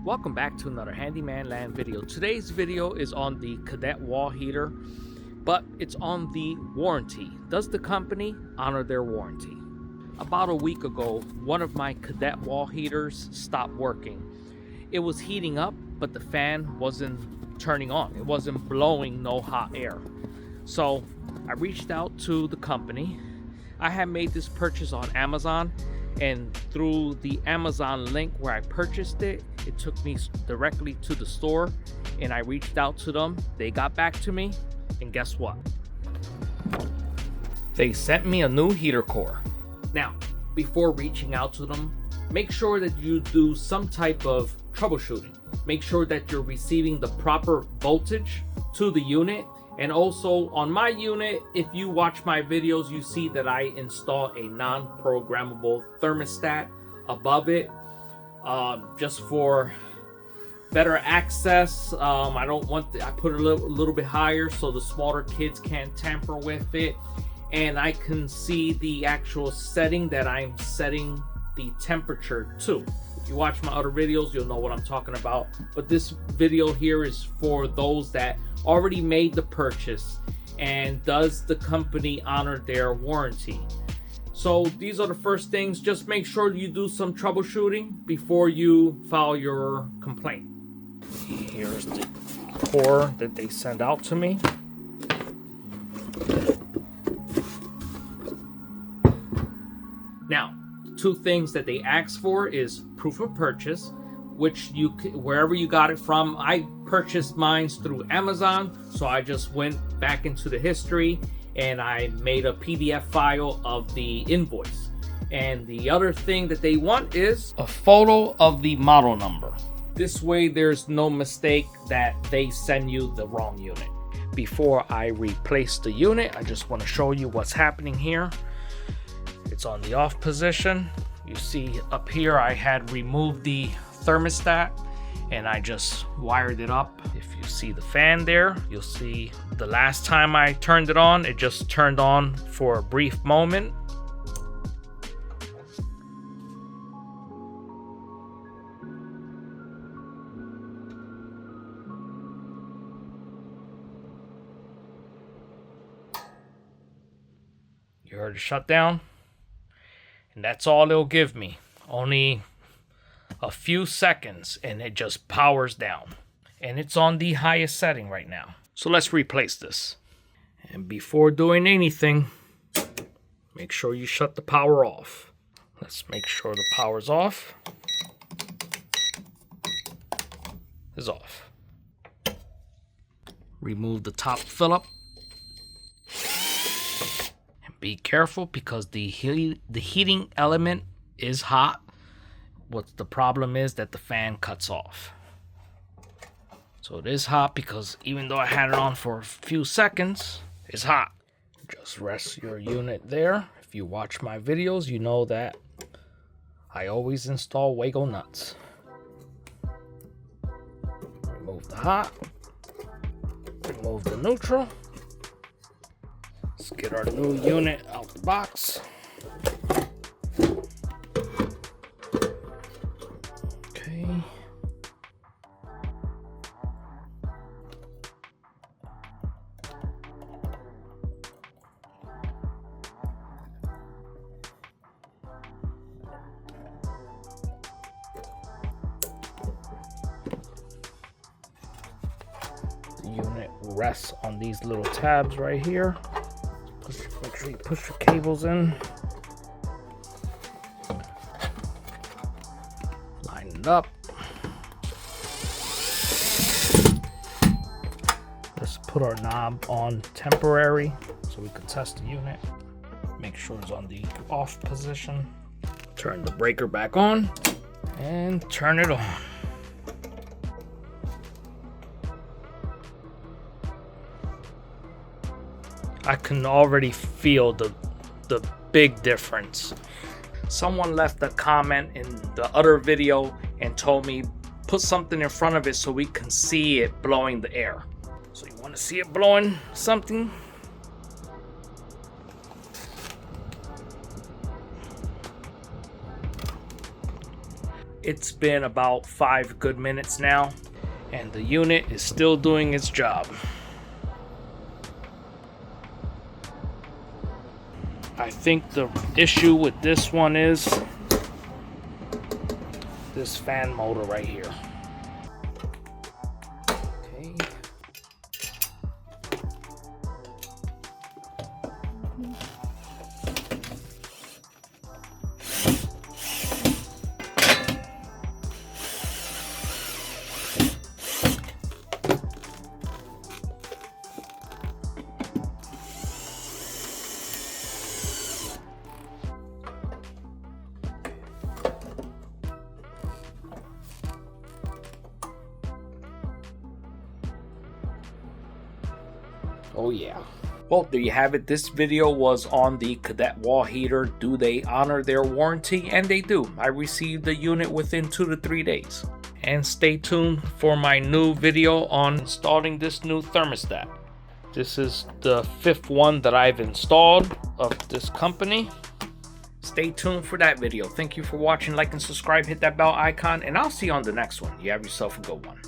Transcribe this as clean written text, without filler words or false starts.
Welcome back to another Handyman Land video. Today's video is on the Cadet Wall Heater, but it's on the warranty. Does the company honor their warranty? About a week ago, one of my Cadet Wall Heaters stopped working. It was heating up, but the fan wasn't turning on. It wasn't blowing no hot air. So I reached out to the company. I had made this purchase on Amazon, and through the Amazon link where I purchased it, it took me directly to the store, and I reached out to them. They got back to me, and guess what? They sent me a new heater core. Now, before reaching out to them, make sure that you do some type of troubleshooting. Make sure that you're receiving the proper voltage to the unit. And also on my unit, if you watch my videos, you see that I install a non-programmable thermostat above it, just for better access. I don't want I put it a little bit higher so the smaller kids can't tamper with it, and I can see the actual setting that I'm setting the temperature to. If you watch my other videos, you'll know what I'm talking about. But this video here is for those that already made the purchase, and does the company honor their warranty? So these are the first things. Just make sure you do some troubleshooting before you file your complaint. Here's the core that they send out to me. Now, two things that they ask for is proof of purchase, which you wherever you got it from. I purchased mine through Amazon, so I just went back into the history and I made a PDF file of the invoice. And the other thing that they want is a photo of the model number. This way there's no mistake that they send you the wrong unit. Before I replace the unit, I just want to show you what's happening here. It's on the off position. You see up here I had removed the thermostat and I just wired it up. If you see the fan there, you'll see the last time I turned it on, it just turned on for a brief moment. You heard it shut down, and that's all it'll give me. Only a few seconds and it just powers down, and it's on the highest setting right now. So let's replace this. And before doing anything, make sure you shut the power off. Let's make sure the power's off. It's off. Remove the top Phillip. And be careful because the heating element is hot. What the problem is that the fan cuts off. So it is hot because even though I had it on for a few seconds, it's hot. Just rest your unit there. If you watch my videos, you know that I always install Wago nuts. Remove the hot. Remove the neutral. Let's get our new unit out the box. Unit rests on these little tabs right here. Make sure you push your cables in. Line it up. Let's put our knob on temporary so we can test the unit. Make sure it's on the off position. Turn the breaker back on and turn it on. I can already feel the big difference. Someone left a comment in the other video and told me put something in front of it so we can see it blowing the air. So you want to see it blowing something? It's been about 5 good minutes now, and the unit is still doing its job. I think the issue with this one is this fan motor right here. Okay. Oh yeah. Well, there you have it. This video was on the Cadet Wall Heater. Do they honor their warranty? And they do. I received the unit within 2 to 3 days. And stay tuned for my new video on installing this new thermostat. This is the 5th one that I've installed of this company. Stay tuned for that video. Thank you for watching. Like and subscribe. Hit that bell icon. And I'll see you on the next one. You have yourself a good one.